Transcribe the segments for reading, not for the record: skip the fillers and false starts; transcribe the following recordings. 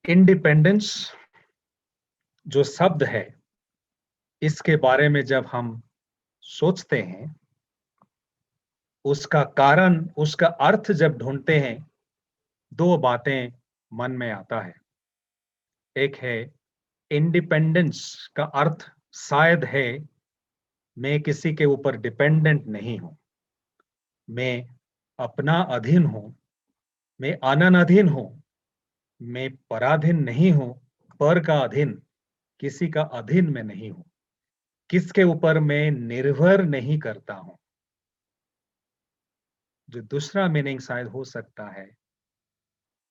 Independence जो शब्द है, इसके बारे में जब हम सोचते हैं, उसका कारण, उसका अर्थ जब ढूंढते हैं, दो बातें मन में आता है। एक है इंडिपेंडेंस का अर्थ शायद है मैं किसी के ऊपर डिपेंडेंट नहीं हूं, मैं अपना अधीन हूं, मैं अनन हूं, मैं पराधीन नहीं हूं, पर का अधीन, किसी का अधीन में नहीं हूं, किसके ऊपर मैं निर्भर नहीं करता हूं। जो दूसरा मीनिंग शायद हो सकता है,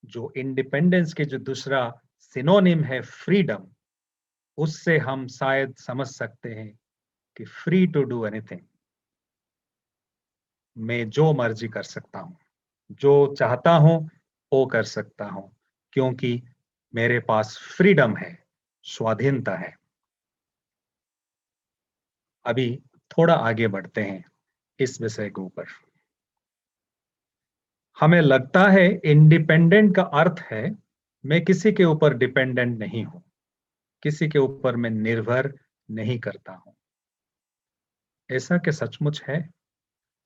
जो इंडिपेंडेंस के जो दूसरा सिनोनिम है फ्रीडम, उससे हम शायद समझ सकते हैं कि फ्री टू डू एनीथिंग, मैं जो मर्जी कर सकता हूं, जो चाहता हूं वो कर सकता हूं, क्योंकि मेरे पास फ्रीडम है, स्वाधीनता है। अभी थोड़ा आगे बढ़ते हैं इस विषय के ऊपर। हमें लगता है इंडिपेंडेंट का अर्थ है मैं किसी के ऊपर डिपेंडेंट नहीं हूं, किसी के ऊपर मैं निर्भर नहीं करता हूं। ऐसा क्या सचमुच है?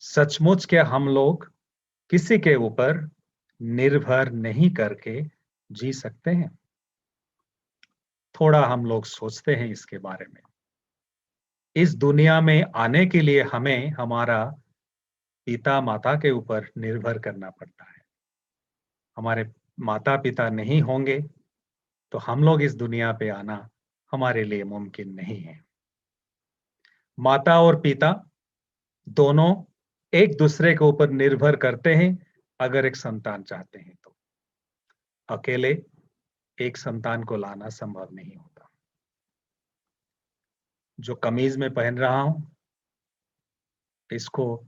सचमुच क्या हम लोग किसी के ऊपर निर्भर नहीं करके जी सकते हैं? थोड़ा हम लोग सोचते हैं इसके बारे में। इस दुनिया में आने के लिए हमें हमारा पिता माता के ऊपर निर्भर करना पड़ता है। हमारे माता पिता नहीं होंगे तो हम लोग इस दुनिया पे आना हमारे लिए मुमकिन नहीं है। माता और पिता दोनों एक दूसरे के ऊपर निर्भर करते हैं अगर एक संतान चाहते हैं तो। अकेले एक संतान को लाना संभव नहीं होता। जो कमीज में पहन रहा हूं, इसको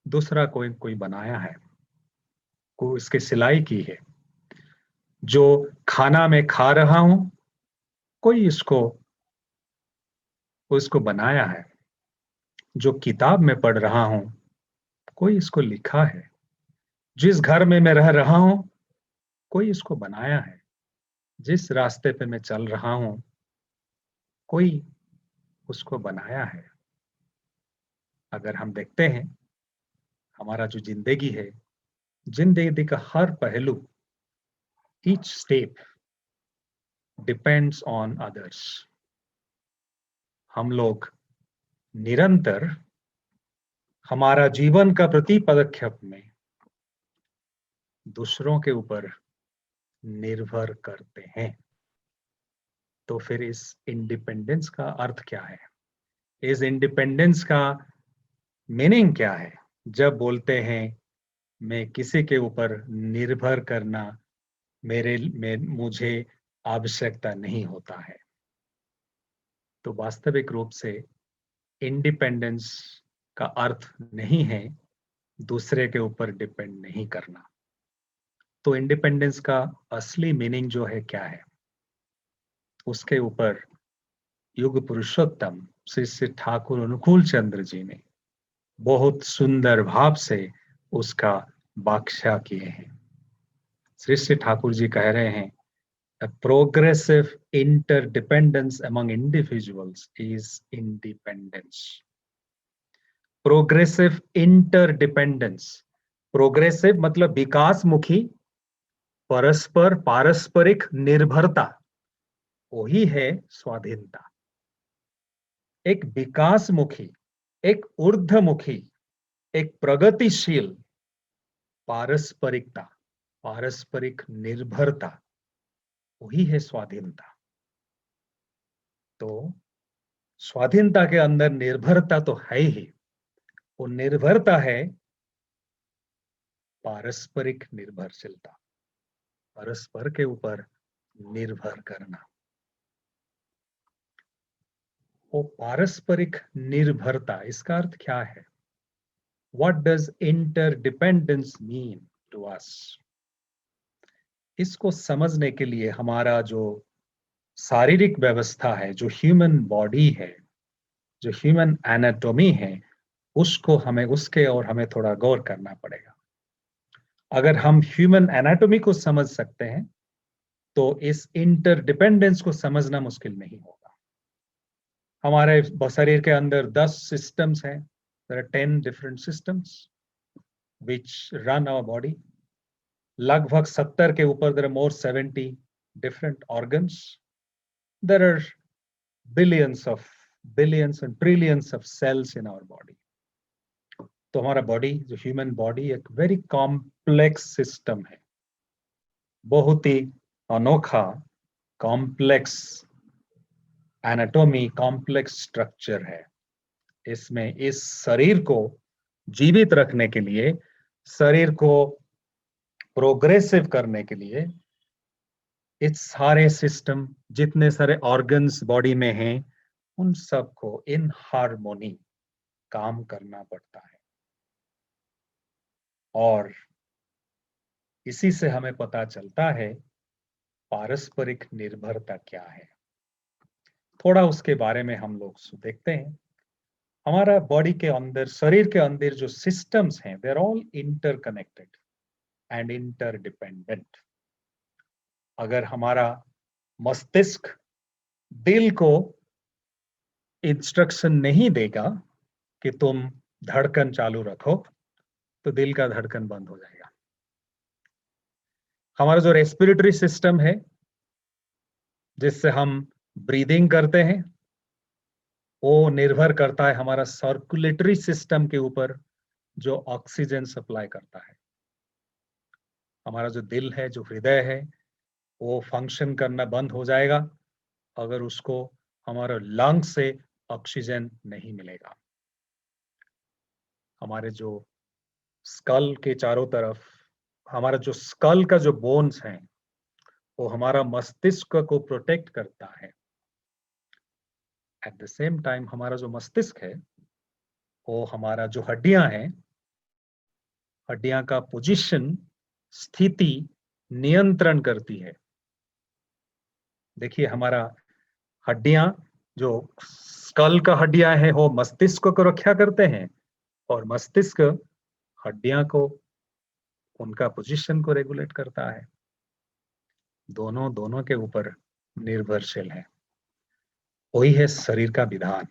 दूसरा कोई कोई बनाया है, को इसकी सिलाई की है। जो खाना मैं खा रहा हूं, कोई इसको उसको बनाया है। जो किताब में पढ़ रहा हूं, कोई इसको लिखा है। जिस घर में मैं रह रहा हूं, कोई इसको बनाया है। जिस रास्ते पे मैं चल रहा हूं, कोई उसको बनाया है। अगर हम देखते हैं हमारा जो जिंदगी है, जिंदगी का हर पहलू, each step depends on others. हम लोग निरंतर हमारा जीवन का प्रति पदक्षेप में दूसरों के ऊपर निर्भर करते हैं। तो फिर इस इंडिपेंडेंस का अर्थ क्या है? इस इंडिपेंडेंस का मीनिंग क्या है? जब बोलते हैं मैं किसी के ऊपर निर्भर करना मेरे में मुझे आवश्यकता नहीं होता है, तो वास्तविक रूप से इंडिपेंडेंस का अर्थ नहीं है दूसरे के ऊपर डिपेंड नहीं करना। तो इंडिपेंडेंस का असली मीनिंग जो है क्या है, उसके ऊपर युग पुरुषोत्तम श्री श्री ठाकुर अनुकूल चंद्र जी ने बहुत सुंदर भाव से उसका व्याख्या किए हैं। श्री श्री ठाकुर जी कह रहे हैं, a progressive interdependence among individuals is independence. Progressive interdependence, progressive मतलब विकासमुखी, परस्पर पारस्परिक निर्भरता, वही है स्वाधीनता। एक विकासमुखी, एक ऊर्ध्वमुखी, एक प्रगतिशील पारस्परिकता, पारस्परिक निर्भरता, वही है स्वाधीनता। तो स्वाधीनता के अंदर निर्भरता तो है ही, वो निर्भरता है पारस्परिक निर्भरशीलता, परस्पर के ऊपर निर्भर करना। वो पारस्परिक निर्भरता, इसका अर्थ क्या है? What does interdependence mean to us? इसको समझने के लिए हमारा जो शारीरिक व्यवस्था है, जो ह्यूमन बॉडी है, जो ह्यूमन एनाटॉमी है, उसको हमें उसके और हमें थोड़ा गौर करना पड़ेगा। अगर हम ह्यूमन एनाटॉमी को समझ सकते हैं तो इस इंटरडिपेंडेंस को समझना मुश्किल नहीं होगा। हमारे शरीर के अंदर 10 सिस्टम्स हैं। There are 10 different systems which run our body. लगभग 70 के ऊपर there are more 70 different organs. There are billions and trillions of cells in our body. तो हमारा बॉडी, जो ह्यूमन बॉडी, एक वेरी कॉम्प्लेक्स सिस्टम है, बहुत ही अनोखा, कॉम्प्लेक्स एनाटॉमी, कॉम्प्लेक्स स्ट्रक्चर है। इसमें इस शरीर को जीवित रखने के लिए, शरीर को प्रोग्रेसिव करने के लिए, इस सारे सिस्टम, जितने सारे ऑर्गन्स बॉडी में हैं, उन सबको इन हार्मोनी काम करना पड़ता है। और इसी से हमें पता चलता है पारस्परिक निर्भरता क्या है। थोड़ा उसके बारे में हम लोग देखते हैं। हमारा बॉडी के अंदर, शरीर के अंदर जो सिस्टम्स हैं, they are all interconnected and interdependent. अगर हमारा मस्तिष्क दिल को इंस्ट्रक्शन नहीं देगा कि तुम धड़कन चालू रखो, तो दिल का धड़कन बंद हो जाएगा। हमारा जो रेस्पिरेटरी सिस्टम है, जिससे हम ब्रीदिंग करते हैं, वो निर्भर करता है हमारा सर्कुलेटरी सिस्टम के ऊपर, जो ऑक्सीजन सप्लाई करता है। हमारा जो दिल है, जो हृदय है, वो फंक्शन करना बंद हो जाएगा अगर उसको हमारा लंग से ऑक्सीजन नहीं मिलेगा। हमारे जो स्कल के चारों तरफ, हमारा जो स्कल का जो बोन्स हैं, वो हमारा मस्तिष्क को प्रोटेक्ट करता है। एट द सेम टाइम हमारा जो मस्तिष्क है, वो हमारा जो हड्डियां हैं, हड्डियां का पोजीशन, स्थिति नियंत्रण करती है। देखिए, हमारा हड्डियां, जो स्कल का हड्डियां हैं, वो मस्तिष्क को रक्षा करते हैं, और मस्तिष्क हड्डियां को, उनका पोजीशन को रेगुलेट करता है। दोनों दोनों के ऊपर निर्भरशील है। वही है शरीर का विधान।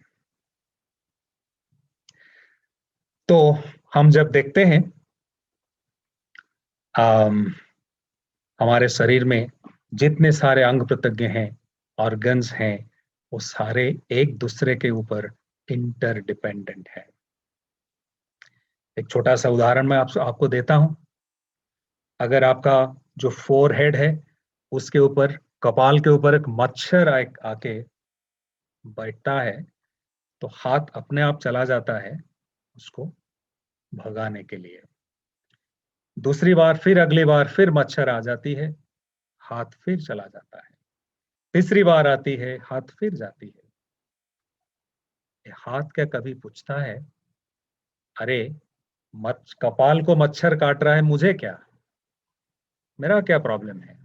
तो हम जब देखते हैं हमारे शरीर में जितने सारे अंग प्रत्यंग हैं, ऑर्गन्स हैं, वो सारे एक दूसरे के ऊपर इंटरडिपेंडेंट है। एक छोटा सा उदाहरण मैं आपको देता हूं। अगर आपका जो फोरहेड है, उसके ऊपर, कपाल के ऊपर एक मच्छर आके बैठता है, तो हाथ अपने आप चला जाता है उसको भगाने के लिए। दूसरी बार फिर, अगली बार फिर मच्छर आ जाती है, हाथ फिर चला जाता है। तीसरी बार आती है, हाथ फिर जाती है। ये हाथ क्या कभी पूछता है, अरे कपाल को मच्छर काट रहा है, मुझे क्या, मेरा क्या प्रॉब्लम है,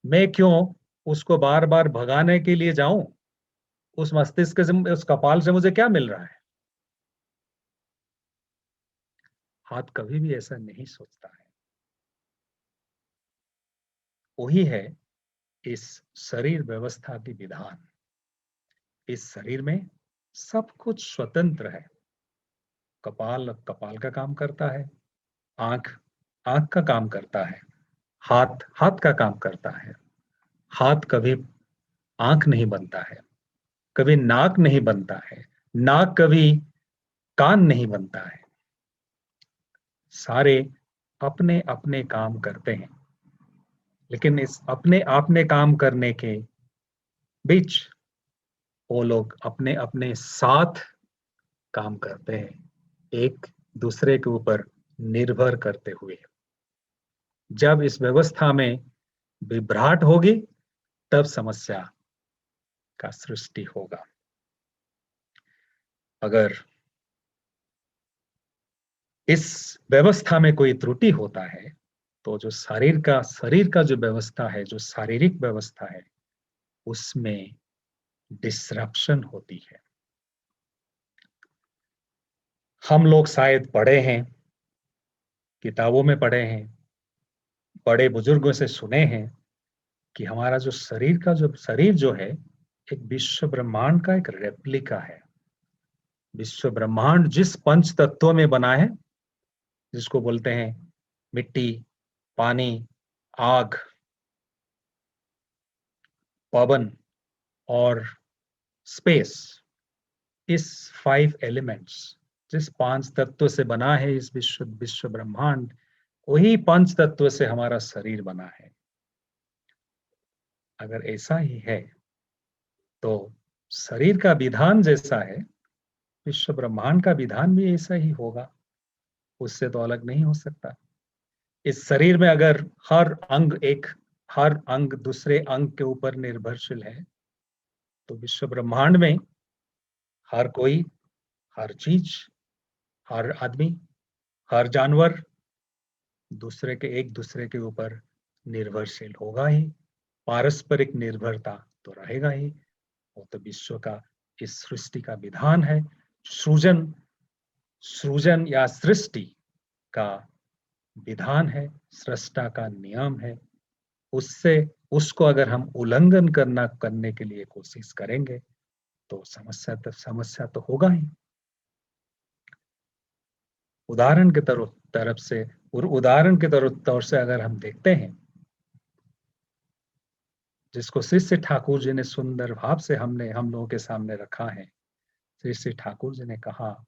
मैं क्यों उसको बार बार भगाने के लिए जाऊं, उस मस्तिष्क से, उस कपाल से मुझे क्या मिल रहा है? हाथ कभी भी ऐसा नहीं सोचता है। वही है इस शरीर व्यवस्था की विधान। इस शरीर में सब कुछ स्वतंत्र है। कपाल कपाल का काम करता है, आंख आंख का काम करता है, हाथ हाथ का काम करता है। हाथ कभी आंख नहीं बनता है, कभी नाक नहीं बनता है, नाक कभी कान नहीं बनता है। सारे अपने अपने काम करते हैं, लेकिन इस अपने अपने काम करने के बीच वो लोग अपने अपने साथ काम करते हैं, एक दूसरे के ऊपर निर्भर करते हुए। जब इस व्यवस्था में विभ्राट होगी, तब समस्या का सृष्टि होगा। अगर इस व्यवस्था में कोई त्रुटि होता है, तो जो शरीर का जो व्यवस्था है, जो शारीरिक व्यवस्था है, उसमें डिसरप्शन होती है। हम लोग शायद पढ़े हैं, किताबों में पढ़े हैं, बड़े बुजुर्गों से सुने हैं कि हमारा जो शरीर जो है एक विश्व ब्रह्मांड का एक रेप्लिका है। विश्व ब्रह्मांड जिस पंच तत्वों में बना है, जिसको बोलते हैं मिट्टी, पानी, आग, पवन और स्पेस, इस 5 एलिमेंट्स, जिस 5 तत्व से बना है इस विश्व ब्रह्मांड, वही 5 तत्व से हमारा शरीर बना है। अगर ऐसा ही है तो शरीर का विधान जैसा है, विश्व ब्रह्मांड का विधान भी ऐसा ही होगा, उससे तो अलग नहीं हो सकता। इस शरीर में अगर हर अंग दूसरे अंग के ऊपर निर्भरशील है, तो विश्व ब्रह्मांड में हर कोई, हर चीज, हर आदमी, हर जानवर एक दूसरे के ऊपर निर्भरशील होगा ही। पारस्परिक निर्भरता तो रहेगा ही। वो तो विश्व का, इस सृष्टि का विधान है। सृजन या सृष्टि का विधान है, सृष्टा का नियम है। उससे उसको अगर हम उल्लंघन करने के लिए कोशिश करेंगे तो समस्या तो होगा ही। उदाहरण के तौर से अगर हम देखते हैं, जिसको शिष्य ठाकुर जी ने सुंदर भाव से हम लोगों के सामने रखा है। श्री ठाकुर जी ने कहा,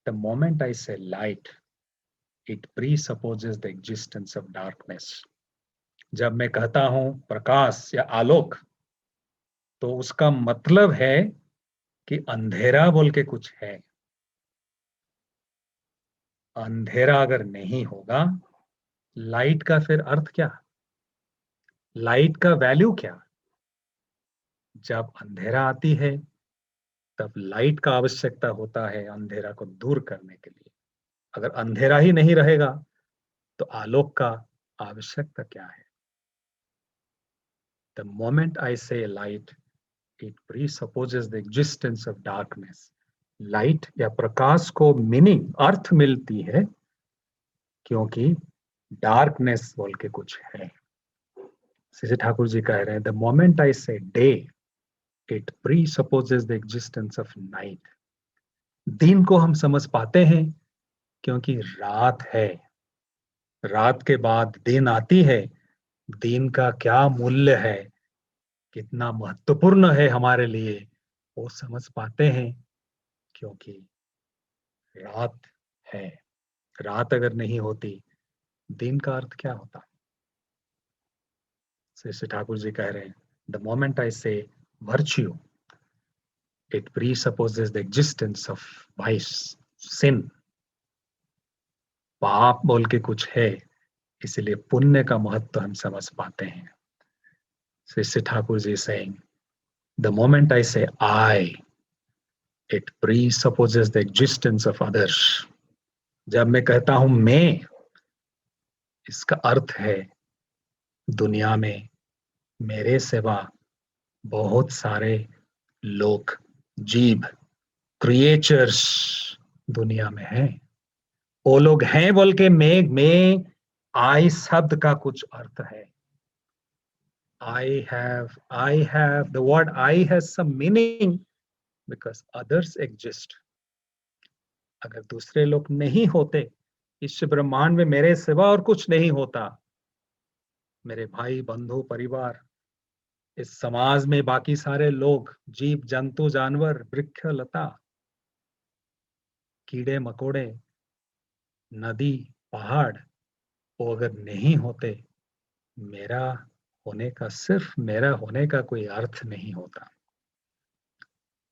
the moment I say light, it presupposes the existence of darkness. जब मैं कहता हूं प्रकाश या आलोक, तो उसका मतलब है कि अंधेरा बोल के कुछ है। अंधेरा अगर नहीं होगा, लाइट का फिर अर्थ क्या? लाइट का वैल्यू क्या? जब अंधेरा आती है तब लाइट का आवश्यकता होता है अंधेरा को दूर करने के लिए। अगर अंधेरा ही नहीं रहेगा तो आलोक का आवश्यकता क्या है? The moment I say light, it presupposes the existence of darkness. Light या प्रकाश को मीनिंग, अर्थ मिलती है क्योंकि डार्कनेस बोल के कुछ है। श्री ठाकुर जी कह रहे हैं, the moment I say day, it presupposes the existence of night. दिन को हम समझ पाते हैं क्योंकि रात है, रात के बाद दिन आती है। दिन का क्या मूल्य है, कितना महत्वपूर्ण है हमारे लिए, वो समझ पाते हैं क्योंकि रात है। रात अगर नहीं होती, दिन का अर्थ क्या होता? श्री ठाकुर जी कह रहे हैं, the moment I say virtue, it presupposes the existence of vice, sin. पाप बोल के कुछ है, इसलिए पुण्य का महत्व हम समझ पाते हैं। Shri Thakur ji saying, the moment I say I, it presupposes the existence of others. जब मैं कहता हूं मैं, इसका अर्थ है दुनिया में मेरे सिवा बहुत सारे लोग, जीव, क्रिएचर्स दुनिया में हैं। वो लोग हैं बोल के मैं आई शब्द का कुछ अर्थ है। the word I has some meaning because others exist. अगर दूसरे लोग नहीं होते, इस ब्रह्मांड में मेरे सिवा और कुछ नहीं होता। मेरे भाई, बंधु, परिवार, इस समाज में बाकी सारे लोग, जीव जंतु, जानवर, वृक्ष, लता, कीड़े मकोड़े, नदी, पहाड़, वो अगर नहीं होते, सिर्फ मेरा होने का कोई अर्थ नहीं होता।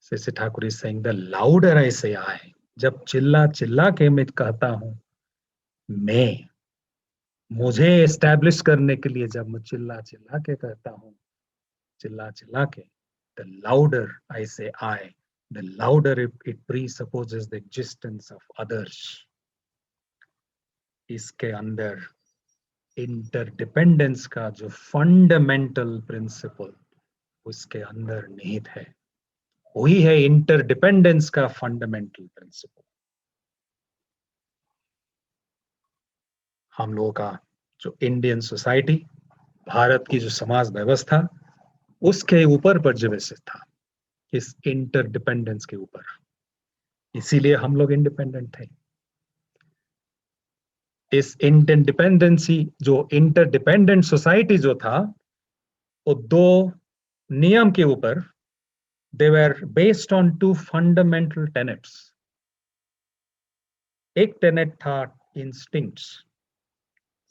Shri Thakur is saying, the louder I say I, जब चिल्ला चिल्ला के मैं कहता हूं मैं, मुझे एस्टैब्लिश करने के लिए जब मैं चिल्ला चिल्ला के कहता हूं, चिल्ला चिल्ला के, the louder I say I, the louder it presupposes the existence of others. इसके अंदर इंटरडिपेंडेंस का जो फंडामेंटल प्रिंसिपल उसके अंदर निहित है, वही है इंटरडिपेंडेंस का फंडामेंटल प्रिंसिपल। हम लोगों का जो इंडियन सोसाइटी, भारत की जो समाज व्यवस्था उसके ऊपर पर्यवेसित था, इस इंटरडिपेंडेंस के ऊपर। इसीलिए हम लोग इंडिपेंडेंट थे। इस इंटरडिपेंडेंसी जो इंटरडिपेंडेंट सोसाइटी जो था, वो दो नियम के ऊपर, they were based on two fundamental tenets. एक टेनेट था इंस्टिंक्ट्स,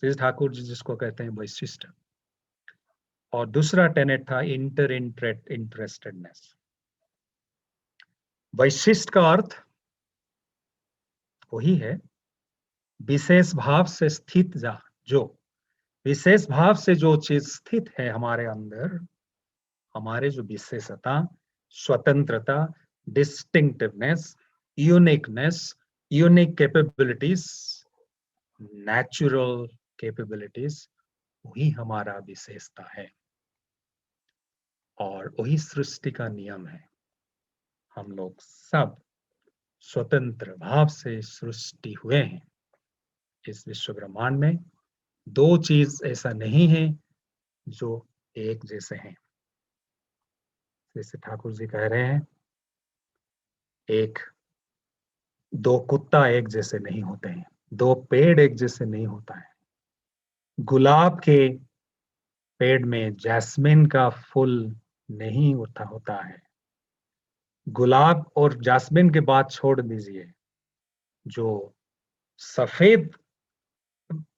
श्री ठाकुर जी जिसको कहते हैं वैशिष्ट, और दूसरा टेनेट था इंटरेस्टेडनेस। वैशिष्ट का अर्थ वही है विशेष भाव से स्थित जो विशेष भाव से जो चीज स्थित है हमारे अंदर, हमारे जो विशेषता, स्वतंत्रता, distinctiveness, uniqueness, unique capabilities, natural capabilities, वही हमारा विशेषता है और वही सृष्टि का नियम है। हम लोग सब स्वतंत्र भाव से सृष्टि हुए हैं। इस विश्व ब्रह्मांड में दो चीज ऐसा नहीं है जो एक जैसे हैं। जैसे ठाकुर जी कह रहे हैं, एक दो कुत्ता एक जैसे नहीं होते हैं, दो पेड़ एक जैसे नहीं होता है। गुलाब के पेड़ में जैस्मिन का फूल नहीं होता है। गुलाब और जैस्मिन के बात छोड़ दीजिए, जो सफेद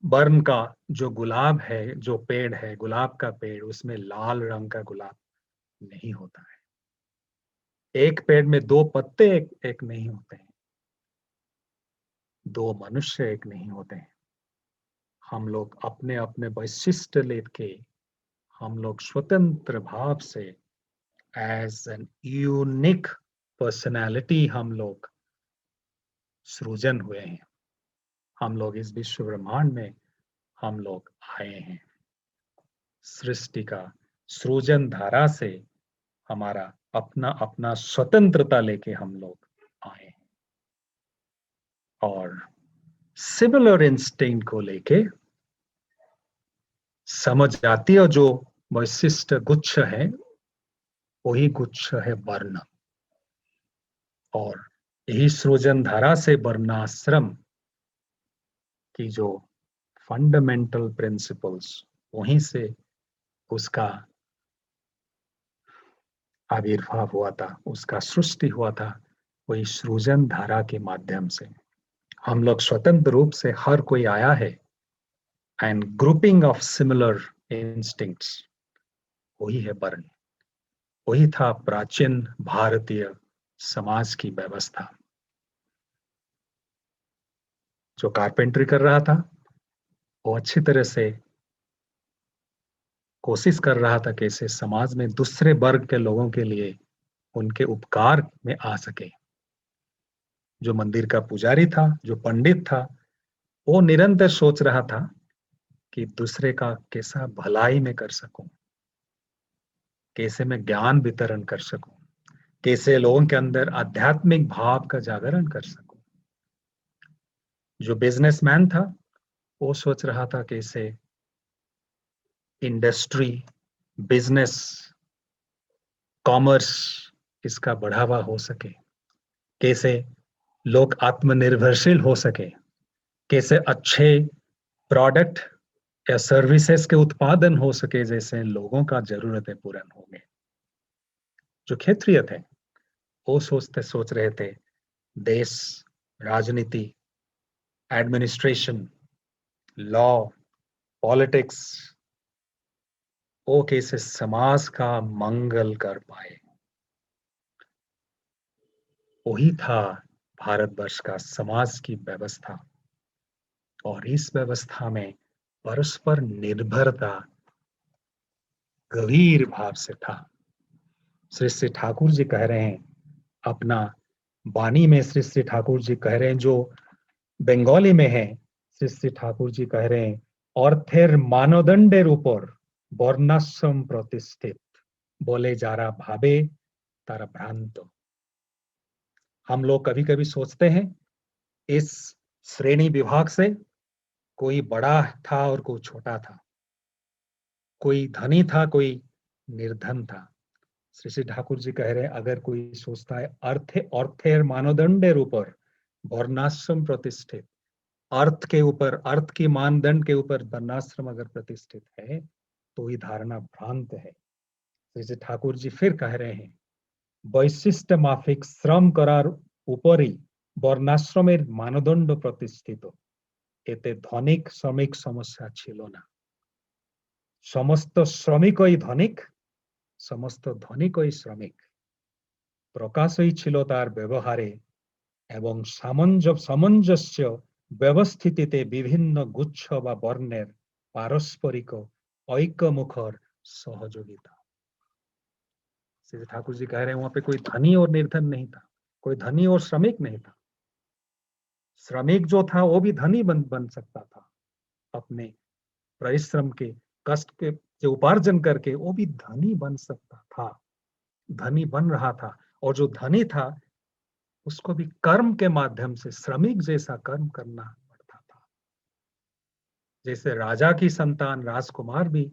बर्न का जो गुलाब है, जो पेड़ है, गुलाब का पेड़, उसमें लाल रंग का गुलाब नहीं होता है। एक पेड़ में दो पत्ते एक नहीं होते हैं, दो मनुष्य एक नहीं होते हैं। हम लोग अपने अपने वैशिष्ट लेके, हम लोग स्वतंत्र भाव से एज एन यूनिक पर्सनालिटी हम लोग सृजन हुए हैं। हम लोग इस विश्व ब्रह्मांड में हम लोग आए हैं। सृष्टि का सृजन धारा से हमारा अपना अपना स्वतंत्रता लेके हम लोग आए हैं और सिमिलर इंस्टिंक्ट को लेके समझ जाती है। जो वैशिष्ट गुच्छ है वही गुच्छ है वर्ण, और यही सृजन धारा से वर्णाश्रम की जो फंडामेंटल प्रिंसिपल्स, वहीं से उसका आविर्भाव हुआ था, उसका सृष्टि हुआ था, वही सृजन धारा के माध्यम से। हम लोग स्वतंत्र रूप से हर कोई आया है, and grouping of similar instincts, वही है वर्ण। वही था प्राचीन भारतीय समाज की व्यवस्था। जो कारपेंटरी कर रहा था वो अच्छी तरह से कोशिश कर रहा था कैसे समाज में दूसरे वर्ग के लोगों के लिए उनके उपकार में आ सके। जो मंदिर का पुजारी था, जो पंडित था, वो निरंतर सोच रहा था कि दूसरे का कैसा भलाई में कर सकूं, कैसे मैं ज्ञान वितरण कर सकूं, कैसे लोगों के अंदर आध्यात्मिक भाव का जागरण कर सकूं। जो बिजनेसमैन था वो सोच रहा था कैसे इंडस्ट्री, बिजनेस, कॉमर्स, इसका बढ़ावा हो सके, कैसे लोग आत्मनिर्भरशील हो सके, कैसे अच्छे प्रोडक्ट या सर्विसेज के उत्पादन हो सके, जैसे लोगों का जरूरतें पूर्ण होंगे। जो क्षेत्रीय थे वो सोच रहे थे देश, राजनीति, एडमिनिस्ट्रेशन, लॉ, पॉलिटिक्स, वो कैसे समाज का मंगल कर पाए। वही था भारतवर्ष का समाज की व्यवस्था, और इस व्यवस्था में परस्पर निर्भरता गंभीर भाव से था। श्री श्री ठाकुर जी कह रहे हैं अपना वाणी में, श्री श्री ठाकुर जी कह रहे हैं, जो बंगाली में है, श्री श्री ठाकुर जी कह रहे हैं, অর্থের মানদণ্ডের উপর বর্ণাশ্রম প্রতিষ্ঠিত, बोले যারা भावे तारा भ्रांत। हम लोग कभी कभी सोचते हैं इस श्रेणी विभाग से कोई बड़ा था और कोई छोटा था। कोई धनी था, कोई निर्धन था। श्री श्री ठाकुर जी कह रहे हैं, अगर कोई सोचता है अर्थेर मानदंडेर ऊपर वर्णाश्रम प्रतिष्ठित, अर्थ के ऊपर, अर्थ की मानदंड के ऊपर वर्णाश्रम अगर प्रतिष्ठित है, तो ये धारणा भ्रांत है। श्री श्री ठाकुर जी फिर कह रहे हैं, वैशिष्ट माफिक श्रम करार उपरी वर्णाश्रमेर मानदंड प्रतिष्ठित, एते धनिक श्रमिक समस्या छिलो ना। समस्त श्रमिकई धनिक, समस्त धनिकई श्रमिक, प्रकाशई छिलो तार व्यवहारे एवं सामंजस्य व्यवस्थितिते विभिन्न गुच्छ व वर्णेर पारस्परिक ऐक्यमुखर सहयोगिता। श्री ठाकुर जी कह रहे हैं, वहां पे कोई धनी और निर्धन नहीं था, कोई धनी और श्रमिक नहीं था। श्रमिक जो था वो भी धनी बन सकता था, अपने परिश्रम के, कष्ट के जो उपार्जन करके वो भी धनी बन सकता था, धनी बन रहा था। और जो धनी था उसको भी कर्म के माध्यम से श्रमिक जैसा कर्म करना पड़ता था। जैसे राजा की संतान राजकुमार भी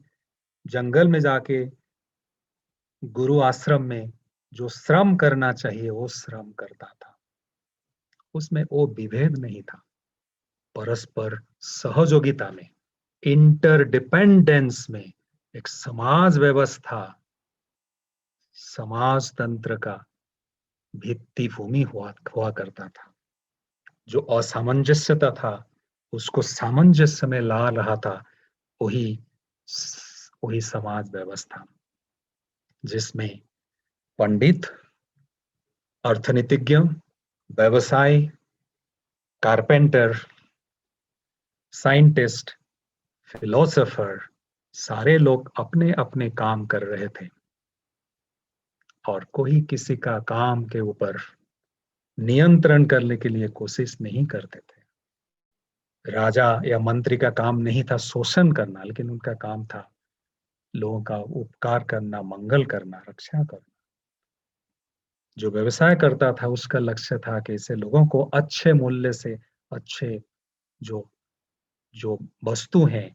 जंगल में जाके गुरु आश्रम में जो श्रम करना चाहिए वो श्रम करता था, उसमें वो विभेद नहीं था। परस्पर सहयोगिता में, इंटरडिपेंडेंस में एक समाज व्यवस्था, समाज तंत्र का भित्ति भूमि हुआ करता था। जो असामंजस्यता था उसको सामंजस्य में ला रहा था, वही वही समाज व्यवस्था, जिसमें पंडित, अर्थनीतिज्ञ, व्यवसाय, कारपेंटर, साइंटिस्ट, फिलोसोफर, सारे लोग अपने अपने काम कर रहे थे और कोई किसी का काम के ऊपर नियंत्रण करने के लिए कोशिश नहीं करते थे। राजा या मंत्री का काम नहीं था शोषण करना, लेकिन उनका काम था लोगों का उपकार करना, मंगल करना, रक्षा करना। जो व्यवसाय करता था उसका लक्ष्य था कि इसे लोगों को अच्छे मूल्य से अच्छे जो जो वस्तु है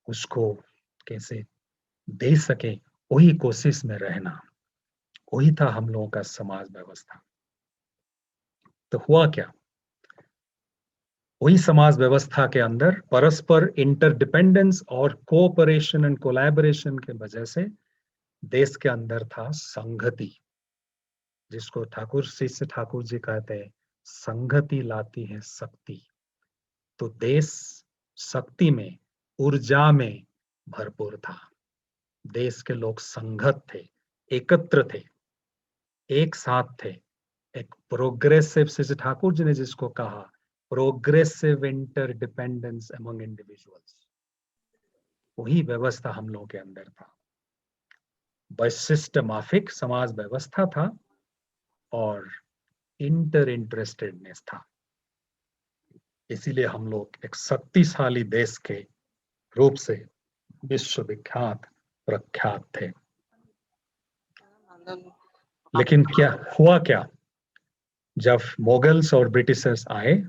उसको कैसे दे सके, वही कोशिश में रहना, वही था हम लोगों का समाज व्यवस्था। तो हुआ क्या, वही समाज व्यवस्था के अंदर परस्पर इंटरडिपेंडेंस और कोऑपरेशन एंड कोलैबोरेशन के वजह से देश के अंदर था संगति, जिसको ठाकुर शिष्य ठाकुर जी कहते हैं, संगति लाती है शक्ति। तो देश शक्ति में, ऊर्जा में भरपूर था। देश के लोग संगत थे, एकत्र थे, एक साथ थे। एक प्रोग्रेसिव, श्री ठाकुर जी ने जिसको कहा प्रोग्रेसिव इंटरडिपेंडेंस अमंग इंडिविजुअल्स, वही व्यवस्था हम लोगों के अंदर था। वैशिष्ट माफिक समाज व्यवस्था था और इंटर इंटरेस्टेडनेस था। इसीलिए हम लोग एक शक्तिशाली देश के रूप से विश्वविख्यात प्रख्यात थे। लेकिन क्या हुआ, क्या जब मुगल्स और ब्रिटिशर्स आए,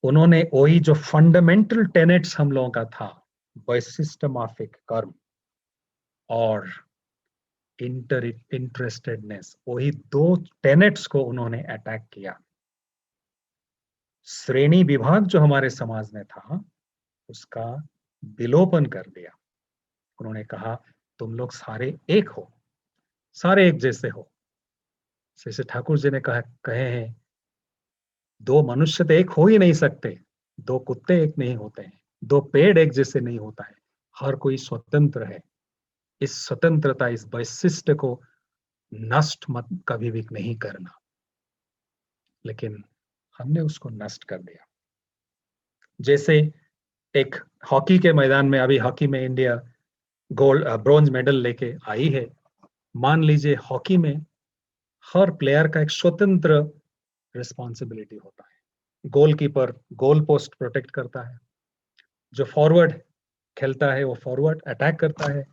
उन्होंने वही जो फंडामेंटल टेनेट्स हम लोगों का था, वैशिष्ट माफिक कर्म और इंटरेस्टेडनेस, वही दो टेनेट्स को उन्होंने अटैक किया। श्रेणी विभाग जो हमारे समाज में था उसका विलोपन कर दिया। उन्होंने कहा तुम लोग सारे एक हो, सारे एक जैसे हो। जैसे ठाकुर जी ने कहे हैं, दो मनुष्य तो एक हो ही नहीं सकते, दो कुत्ते एक नहीं होते हैं, दो पेड़ एक जैसे नहीं होता है, हर कोई स्वतंत्र है। इस स्वतंत्रता, इस वैशिष्ट को नष्ट मत कभी भी नहीं करना। लेकिन हमने उसको नष्ट कर दिया। जैसे एक हॉकी के मैदान में, अभी हॉकी में इंडिया गोल्ड ब्रॉन्ज मेडल लेके आई है। मान लीजिए हॉकी में हर प्लेयर का एक स्वतंत्र रिस्पॉन्सिबिलिटी होता है। गोलकीपर गोल पोस्ट प्रोटेक्ट करता है, जो फॉरवर्ड खेलता है वो फॉरवर्ड अटैक करता है,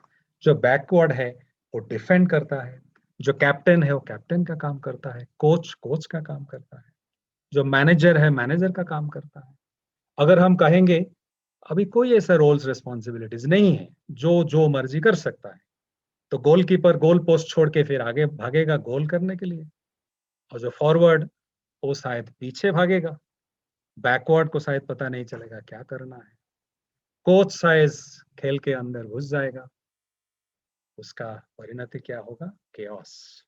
जो बैकवर्ड है वो डिफेंड करता है, जो कैप्टन है वो कैप्टन का काम करता है, कोच कोच का काम करता है, जो मैनेजर है मैनेजर का काम करता है। अगर हम कहेंगे अभी कोई ऐसा रोल्स रिस्पॉन्सिबिलिटीज नहीं है, जो जो मर्जी कर सकता है। तो गोलकीपर गोल पोस्ट छोड़ के फिर आगे भागेगा गोल करने के लिए, और जो फॉरवर्ड वो शायद पीछे भागेगा, बैकवर्ड को शायद पता नहीं चलेगा क्या करना है। कोच शायद खेल के अंदर घुस जाएगा, उसका परिणति क्या होगा? केओस।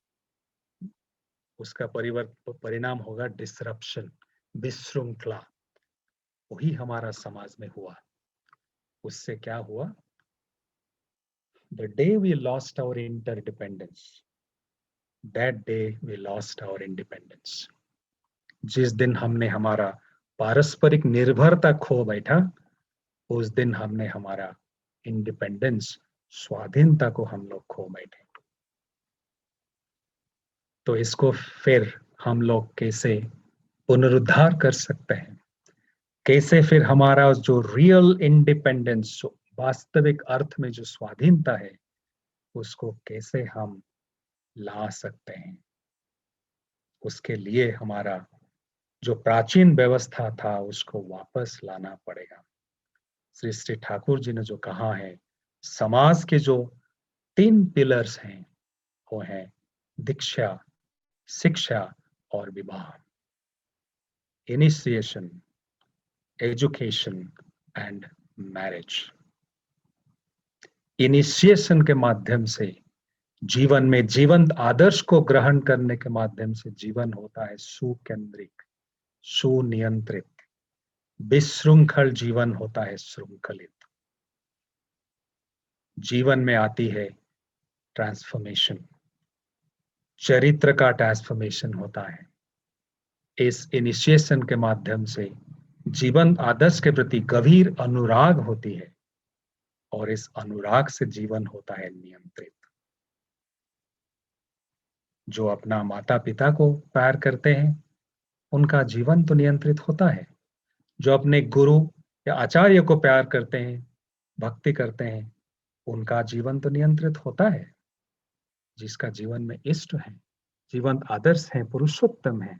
उसका परिणाम होगा डिसरप्शन, विशृंखला। वही हमारा समाज में हुआ। उससे क्या हुआ? The day we lost our interdependence, that day we lost our independence. जिस दिन हमने हमारा पारस्परिक निर्भरता खो बैठा, उस दिन हमने हमारा इंडिपेंडेंस, स्वाधीनता को हम लोग खो बैठे। तो इसको फिर हम लोग कैसे पुनरुद्धार कर सकते हैं? कैसे फिर हमारा जो रियल इंडिपेंडेंस, जो वास्तविक अर्थ में जो स्वाधीनता है, उसको कैसे हम ला सकते हैं? उसके लिए हमारा जो प्राचीन व्यवस्था था उसको वापस लाना पड़ेगा। श्री श्री ठाकुर जी ने जो कहा है, समाज के जो 3 पिलर्स हैं वो हैं दीक्षा, शिक्षा और विवाह। Initiation, education and marriage. Initiation के माध्यम से जीवन में जीवंत आदर्श को ग्रहण करने के माध्यम से जीवन होता है सुकेंद्रिक, सुनियंत्रित। विशृंखल जीवन होता है श्रृंखलित। जीवन में आती है ट्रांसफॉर्मेशन, चरित्र का ट्रांसफॉर्मेशन होता है। इस इनिशिएशन के माध्यम से जीवन आदर्श के प्रति गंभीर अनुराग होती है, और इस अनुराग से जीवन होता है नियंत्रित। जो अपना माता पिता को प्यार करते हैं उनका जीवन तो नियंत्रित होता है। जो अपने गुरु या आचार्य को प्यार करते हैं, भक्ति करते हैं, उनका जीवन तो नियंत्रित होता है। जिसका जीवन में इष्ट है, जीवन आदर्श है, पुरुषोत्तम है,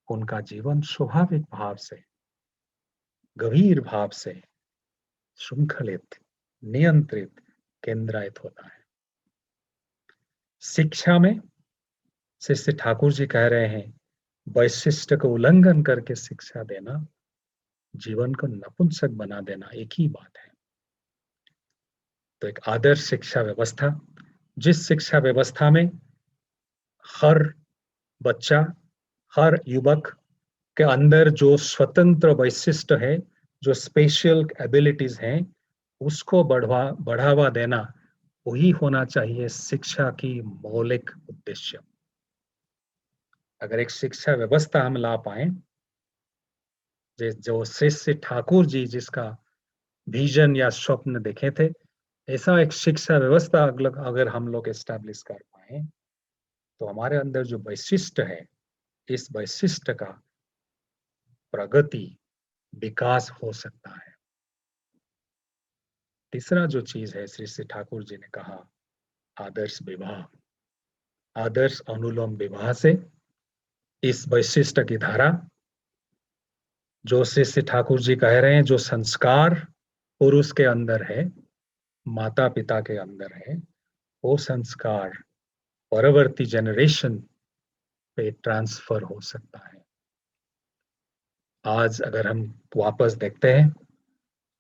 उनका जीवन स्वाभाविक भाव से, गंभीर भाव से श्रृंखलित, नियंत्रित, केंद्रित होता है। शिक्षा में शिष्य ठाकुर जी कह रहे हैं, वैशिष्ट को उल्लंघन करके शिक्षा देना, जीवन को नपुंसक बना देना एक ही बात है। तो एक आदर्श शिक्षा व्यवस्था, जिस शिक्षा व्यवस्था में हर बच्चा, हर युवक के अंदर जो स्वतंत्र वैशिष्ट है, जो स्पेशल एबिलिटीज हैं, उसको बढ़ावा देना, वही होना चाहिए शिक्षा की मौलिक उद्देश्य। अगर एक शिक्षा व्यवस्था हम ला पाए, जो शिष्य ठाकुर जी जिसका विजन या स्वप्न देखे थे, ऐसा एक शिक्षा व्यवस्था अगर हम लोग एस्टैब्लिश कर पाए, तो हमारे अंदर जो वैशिष्ट है, इस वैशिष्ट का प्रगति, विकास हो सकता है। तीसरा जो चीज है, श्री श्री ठाकुर जी ने कहा, आदर्श विवाह। आदर्श अनुलोम विवाह से इस वैशिष्ट की धारा, जो श्री श्री ठाकुर जी कह रहे हैं, जो संस्कार पुरुष के अंदर है, माता पिता के अंदर है, वो संस्कार परवर्ती जनरेशन पे ट्रांसफर हो सकता है। आज अगर हम वापस देखते हैं,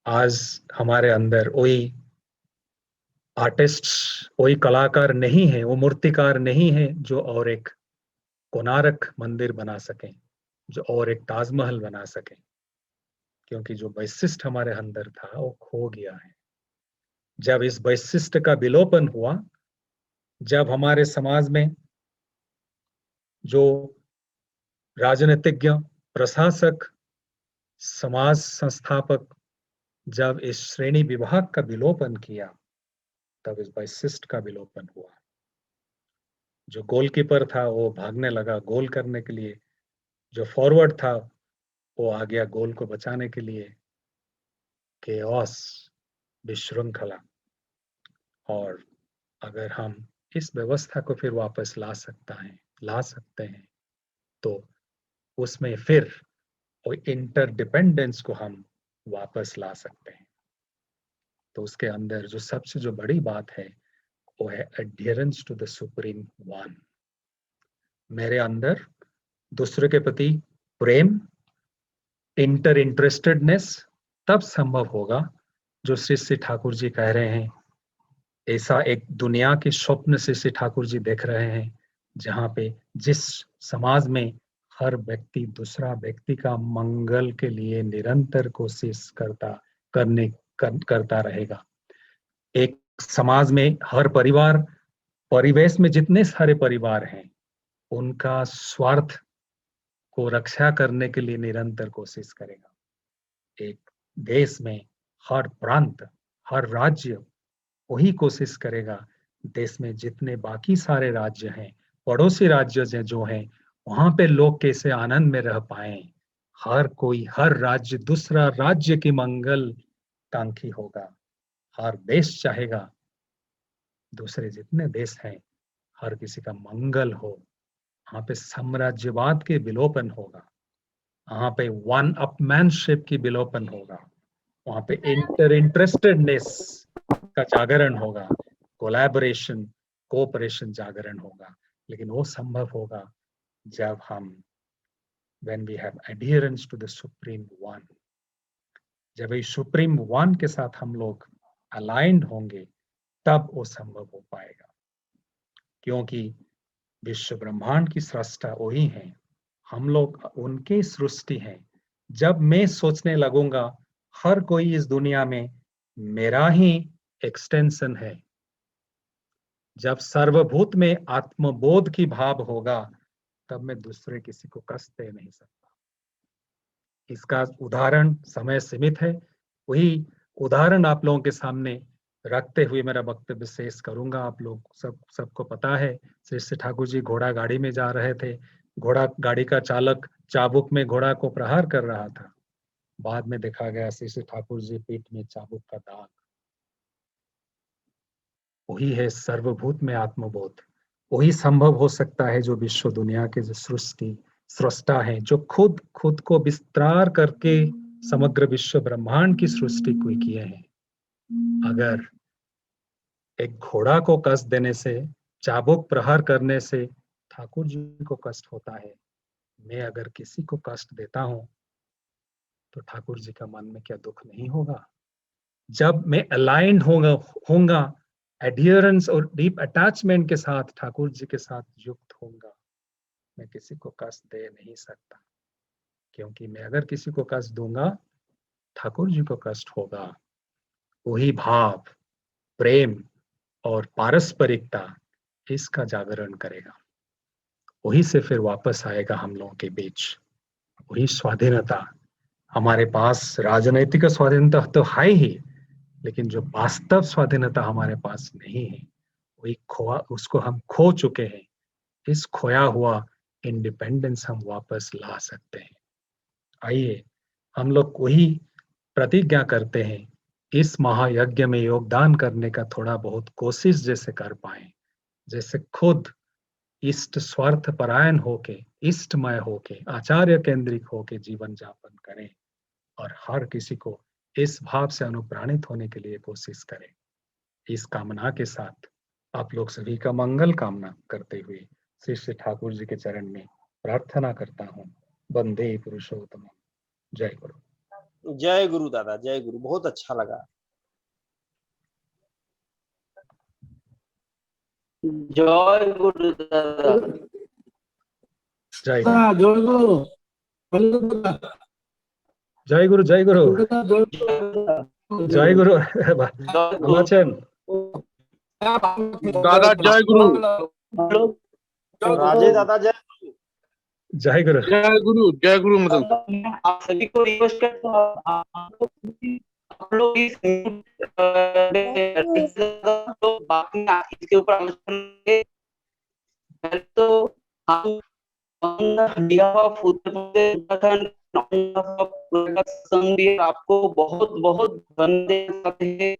आज हमारे वही वही आर्टिस्ट, वही कलाकार नहीं है, वो मूर्तिकार नहीं है जो और एक कोणार्क मंदिर बना सकें, जो और एक ताजमहल बना सकें, क्योंकि जो वैशिष्ट हमारे अंदर था वो खो गया है। जब इस वैशिष्ट का विलोपन हुआ, जब हमारे समाज में जो राजनीतिज्ञ, प्रशासक, समाज संस्थापक जब इस श्रेणी विभाग का विलोपन किया, तब इस वैशिष्ट का विलोपन हुआ। जो गोलकीपर था वो भागने लगा गोल करने के लिए, जो फॉरवर्ड था वो आ गया गोल को बचाने के लिए। केओस, विशृंखला। और अगर हम इस व्यवस्था को फिर वापस ला सकते हैं, तो उसमें फिर इंटरडिपेंडेंस को हम वापस ला सकते हैं। तो उसके अंदर जो सबसे जो बड़ी बात है वो है adherence to the supreme one. मेरे अंदर दूसरे के प्रति प्रेम, इंटरेस्टेडनेस तब संभव होगा जो श्री श्री ठाकुर जी कह रहे हैं। ऐसा एक दुनिया के स्वप्न से श्री ठाकुर जी देख रहे हैं जहाँ पे जिस समाज में हर व्यक्ति दूसरा व्यक्ति का मंगल के लिए निरंतर कोशिश करता रहेगा। एक समाज में हर परिवेश में जितने सारे परिवार हैं उनका स्वार्थ को रक्षा करने के लिए निरंतर कोशिश करेगा। एक देश में हर प्रांत, हर राज्य वही कोशिश करेगा देश में जितने बाकी सारे राज्य हैं, पड़ोसी राज्य जो हैं, वहां पे लोग कैसे आनंद में रह पाए। हर राज्य दूसरा राज्य की मंगल कांक्षी होगा। हर देश चाहेगा दूसरे जितने देश हैं हर किसी का मंगल हो। वहां पे साम्राज्यवाद के विलोपन होगा, वहां पे वन अपमैनशिप की विलोपन होगा, वहां पे इंटरेस्टेडनेस का जागरण होगा, कोलैबोरेशन कोऑपरेशन जागरण होगा। लेकिन वो संभव होगा जब हम when we have adherence to the supreme one, जब इस सुप्रीम वन के साथ हम लोग अलाइंड होंगे तब वो संभव हो पाएगा। क्योंकि विश्व ब्रह्मांड की सृष्टा वही है, हम लोग उनकी सृष्टि हैं। जब मैं सोचने लगूंगा हर कोई इस दुनिया में मेरा ही एक्सटेंशन है, जब सर्वभूत में आत्मबोध की भाव होगा तब मैं दूसरे किसी को कष्ट दे नहीं सकता। इसका उदाहरण समय सीमित है, वही उदाहरण आप लोगों के सामने रखते हुए मेरा वक्तव्य शेष करूंगा। आप लोग सबको पता है श्री श्री ठाकुर जी घोड़ा गाड़ी में जा रहे थे, घोड़ा गाड़ी का चालक चाबुक में घोड़ा को प्रहार कर रहा था। बाद में देखा गया श्री श्री ठाकुर जी पीठ में चाबुक का दाग। वही है सर्वभूत में आत्मबोध। वही संभव हो सकता है जो विश्व दुनिया के जो सृष्टा है, जो खुद को विस्तार करके समग्र विश्व ब्रह्मांड की सृष्टि को किए हैं। अगर एक घोड़ा को कष्ट देने से, चाबुक प्रहार करने से ठाकुर जी को कष्ट होता है, मैं अगर किसी को कष्ट देता हूं तो ठाकुर जी का मन में क्या दुख नहीं होगा? जब मैं अलाइंड होऊंगा एडियरेंस और डीप अटैचमेंट के साथ ठाकुर जी के साथ युक्त होऊंगा, मैं किसी को कष्ट दे नहीं सकता। क्योंकि मैं अगर किसी को कष्ट दूंगा ठाकुर जी को कष्ट होगा। वही भाव, प्रेम और पारस्परिकता इसका जागरण करेगा। वही से फिर वापस आएगा हम लोगों के बीच वही स्वाधीनता। हमारे पास राजनैतिक स्वाधीनता तो है ही, लेकिन जो वास्तव स्वाधीनता हमारे पास नहीं है वही उसको हम खो चुके हैं। इस खोया हुआ इंडिपेंडेंस हम वापस ला सकते हैं। आइए हम लोग वही प्रतिज्ञा करते हैं, इस महायज्ञ में योगदान करने का थोड़ा बहुत कोशिश जैसे कर पाए, जैसे खुद इष्ट स्वार्थ परायण होके, इष्टमय होके, आचार्य केंद्रित होके जीवन यापन करें और हर किसी को इस भाव से अनुप्राणित होने के लिए कोशिश करें। इस कामना के साथ आप लोग सभी का मंगल कामना करते हुए श्री श्री ठाकुर जी के चरण में प्रार्थना करता हूँ। वंदे पुरुषोत्तम। जय गुरु। जय गुरु दादा, जय गुरु। बहुत अच्छा लगा। जय गुरु दादा। जय गुरु। जय गुरु। जय गुरु। जय गुरु। अमाचन दादा जय गुरु। राजे दादा जय गुरु। जय गुरु। जय गुरु। जय गुरु। मतलब आप सभी को रिक्वेस्ट करता हूं, आप लोग इस बाकी इसके ऊपर तो हम आपको बहुत बहुत धन्यवाद है।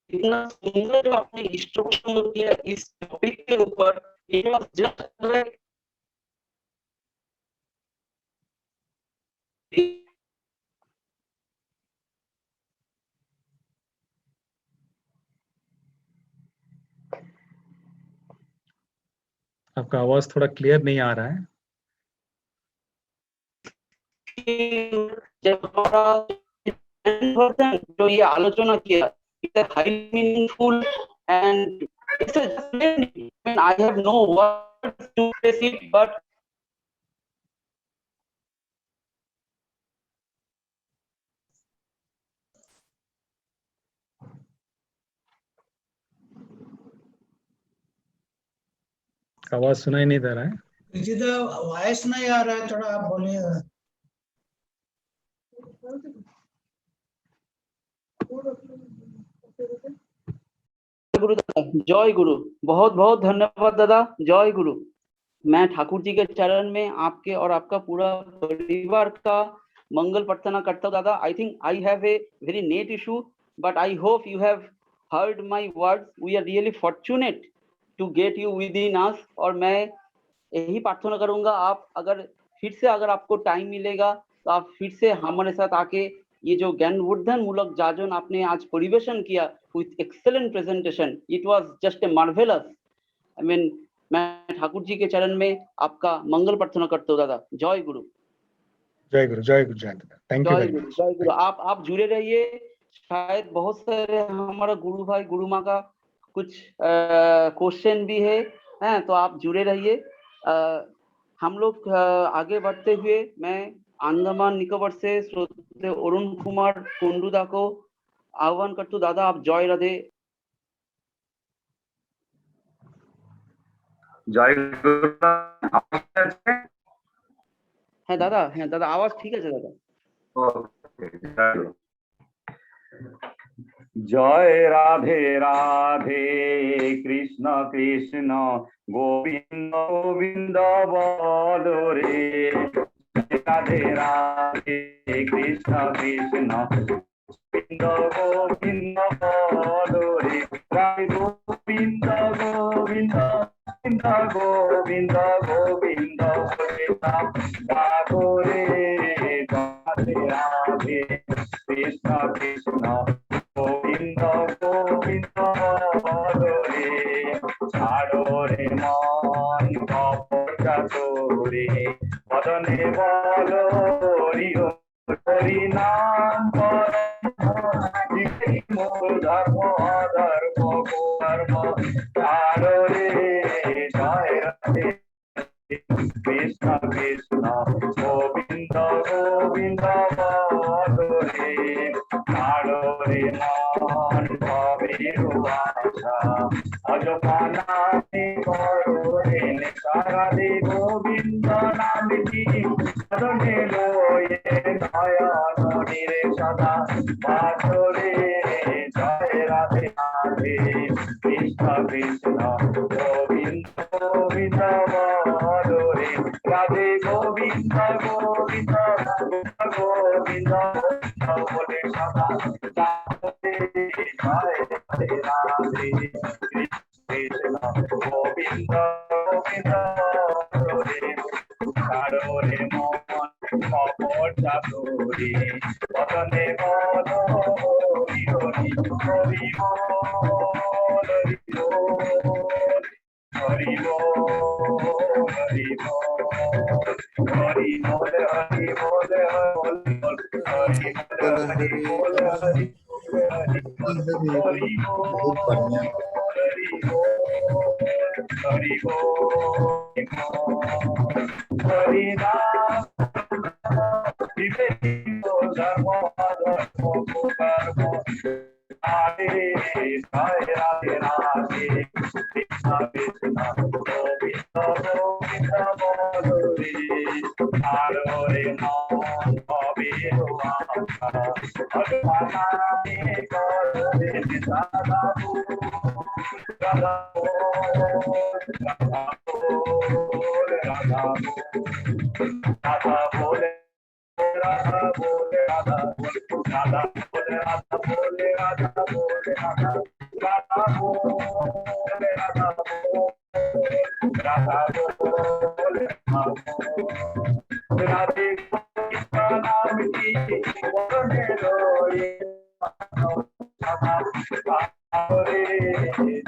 इतना सुंदर जो आपने इंस्ट्रक्शन दिया इस टॉपिक के ऊपर, आपका आवाज थोड़ा क्लियर नहीं आ रहा है। जब हमारा जो ये आलोचना किया, it's highly meaningful and it's just I mean, I have no words to express it, but आवाज सुनाई नहीं दे रहा है। विजिता वॉइस नहीं आ रहा है, थोड़ा आप बोलिएगा। गुरु दादा, जय गुरु। बहुत बहुत धन्यवाद दादा, जय गुरु। मैं ठाकुर जी के चरण में आपके और आपका पूरा परिवार का मंगल प्रार्थना करता हूँ दादा। I think I have a very net issue, but I hope you have heard my words. We are really fortunate to get you with in us. और मैं यही प्रार्थना करूंगा, आप अगर फिर से अगर आपको टाइम मिलेगा तो आप फिर से हमारे साथ आके ये जो ज्ञानवर्धन मूलक जाजन आपने आज परिवेशन किया with excellent presentation, it was just a marvellous. I mean, मैं ठाकुर जी के चरण में आपका मंगल प्रार्थना करता हूँ दादा। जय गुरु। जय गुरु, जय गुरु, जय गुरु। थैंक यू जय वेरी गुरु, मच। जय गुरु। आप जुड़े रहिए। शायद बहुत सारे हमारा गुरु भाई गुरु माँ का कुछ क्वेश्चन भी है, तो आप जुड़े रहिए। हम लोग आगे बढ़ते हुए मैं अंडमान निकोबार से श्रोते अरुण कुमार कुंडुदा को आह्वान करता हूँ। दादा, आप जय राधे। जय गुरु। है दादा, आवाज ठीक है दादा। जय राधे राधे कृष्ण कृष्ण गोविंद गोविंद बोलो रे। राधे राधे कृष्ण कृष्ण गोविंद गोविंद बोलो रे। राधे गोविंद गोविंद गोविंद गोविंद गाओ रे। राधे राधे कृष्ण कृष्ण गोविंद गोविंद बोलो रे। छाड़ो रे मन कपट रे बदने बोलो हरि नाम धर्म धर्म धर्म छाड़ो रे। जय राधे कृष्ण कृष्ण गोविंद गोविंद बोलो रे। छाड़ो रे मन भवेरु आशा अजमाना करो रे। राधे गोविंद नाम की बदने लोए नयन रे सदा बाजो रे। जय राधे राधे कृष्ण कृष्ण गोविंद गोविंद बोलो रे। राधे गोविंद गोविंद गोविंद बोले सदा जाओ रे। जय राधे राधे कृष्ण गोविंद गोविंद बोलो रे। छाड़ो रे मन कपट रे बदने बोलो हरि हरि हरि बोल हरि बोल हरि बोल हरि बोल हरि बोल हरि बोल हरि बोल हरि बोल हरि बोल हरि बोल हरि नाम धर्म राधे राधे राधे कृष्ण कृष्ण गोविंद गोविंद बोलो रे। छाड़ो रे मन भवेरु आशा अजमाना करो रे। राधा राधा राधा राधा राधा बोले राधा बोले राधा राधा बोले राधा बोले राधा बोले राधा राधा बोले राधा राधा बोले राधे कृष्ण नाम রাধা হরে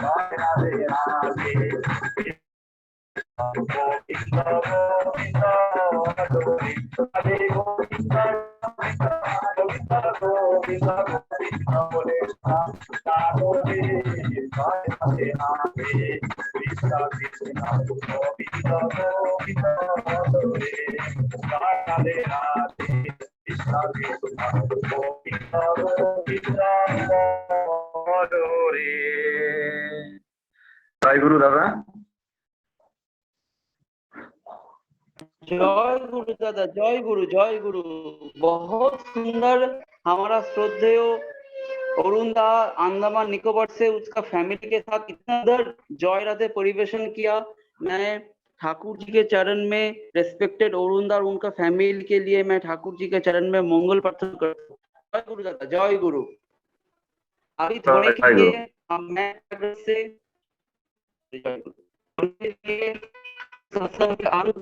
জয় রাধে রাধে গোবিন্দ গোবিন্দ হরে হরে গোবিন্দ গোবিন্দ গোবিন্দ গোবিন্দ বলে হরে জয় রাধে রাধে কৃষ্ণ কৃষ্ণ গোবিন্দ গোবিন্দ হরে জয় রাধে রাধে কৃষ্ণ কৃষ্ণ গোবিন্দ গোবিন্দ হরে জয় গুরু দাদা जय गुरु दादा, जय गुरु, जय गुरु। बहुत सुंदर हमारा श्रद्धेय अरुण दा अंडमान निकोबार से उसका फैमिली के साथ इतना सुंदर जय राधे परिवेशन किया। मैं ठाकुर जी के चरण में रेस्पेक्टेड अरुण दा और उनका फैमिली के लिए मैं ठाकुर जी के चरण में मंगल प्रार्थना करता हूँ। जय गुरु दादा, जय गुरु। अभी थोड़े के लिए मैं से सत्संग के अंत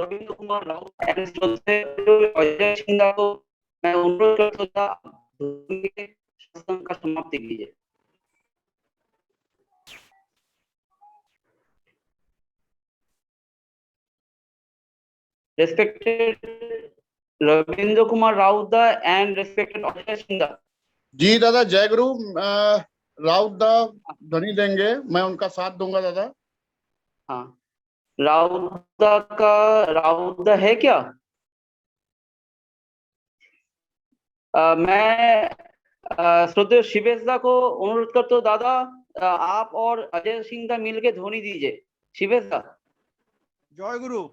रविंद्र कुमार राउत अजय सिंह को मैं अनुरोध करता था सत्संग का समाप्ति कीजिए। Respected Ravindra Kumar Rauda and respected Ajay Singh. जी दादा जय गुरु। राउत दा ध्वनि देंगे, मैं उनका साथ दूंगा दादा। हाँ, राउदा है क्या? मैं श्रद्धेय शिवेश दा को अनुरोध करता हूँ दादा आप और अजय सिंह दा मिल के ध्वनि दीजिए। शिवेश दा। जय गुरु।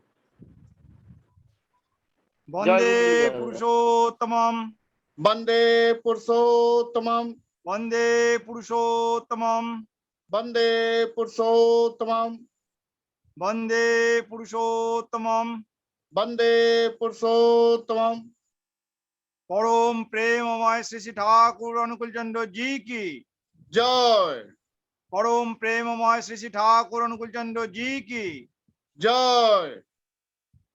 वंदे पुरुषोत्तमम वंदे पुरुषोत्तमम वंदे पुरुषोत्तमम वंदे पुरुषोत्तमम वंदे पुरुषोत्तमम वंदे पुरुषोत्तमम। परम प्रेममय श्री श्री ठाकुर अनुकूल चंद्र जी की जय। परम प्रेममय श्री श्री ठाकुर अनुकूल चंद्र जी की जय।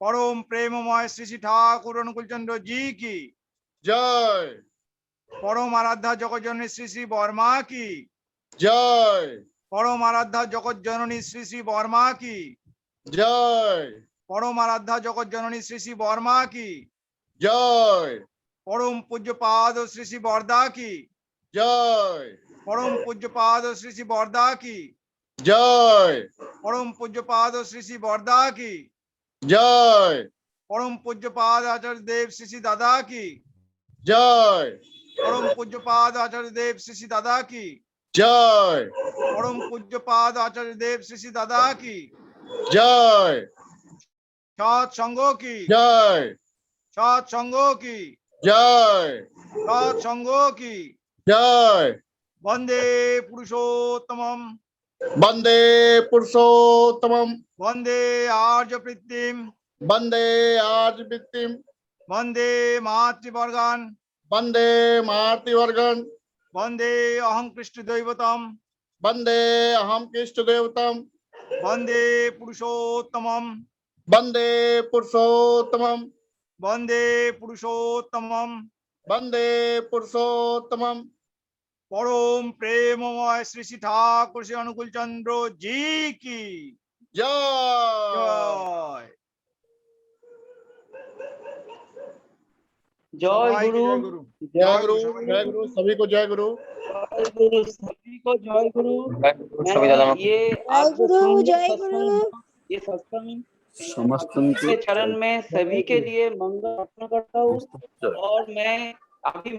परम प्रेममय श्री श्री ठाकुर अनुकूल चंद्र जी की जय। परम आराध्या जगत जननी श्री श्री वर्मा की जय। परम आराध्या जगत जननी श्री श्री वर्मा की जय। परम आराध्या जगत जननी श्री श्री वर्मा की जय। परम पूज्य पाद श्री श्री बरदा की जय। परम पूज्य पाद श्री श्री बरदा की जय। परम पूज्य पाद श्री श्री बरदा की जय। परम पूज्य पाद आचार्य देव श्री श्री दादा की जय। परम पूज्य पाद आचार्य देव श्री श्री दादा की जय। परम पूज्य पाद आचार्य देव श्री श्री दादा की जय। सात संघों की जय। सात संघों की जय। सात संघों की जय। वंदे पुरुषोत्तमम वंदे पुरुषोत्तमम वंदे आर्य प्रीतिम वंदे आर्य वृत्तिम वंदे मातृवर्गान वंदे मातृवर्गन वंदे अहं कृष्ण दैवतम वंदे अहम कृष्ण देवतम वंदे पुरुषोत्तमम वंदे पुरुषोत्तमम वंदे पुरुषोत्तमम वंदे पुरुषोत्तमम। परम प्रेममय श्री श्री ठाकुर श्री अनुकूल चंद्र जी की जय। जय जय गुरु, गुरु जय गुरु। जय गुरु सभी को जय गुरु। जय गुरु सभी को जय गुरु। मैं ये ये सत्संग के चरण में सभी के लिए मंगल प्रार्थना करता हूँ और मैं अभी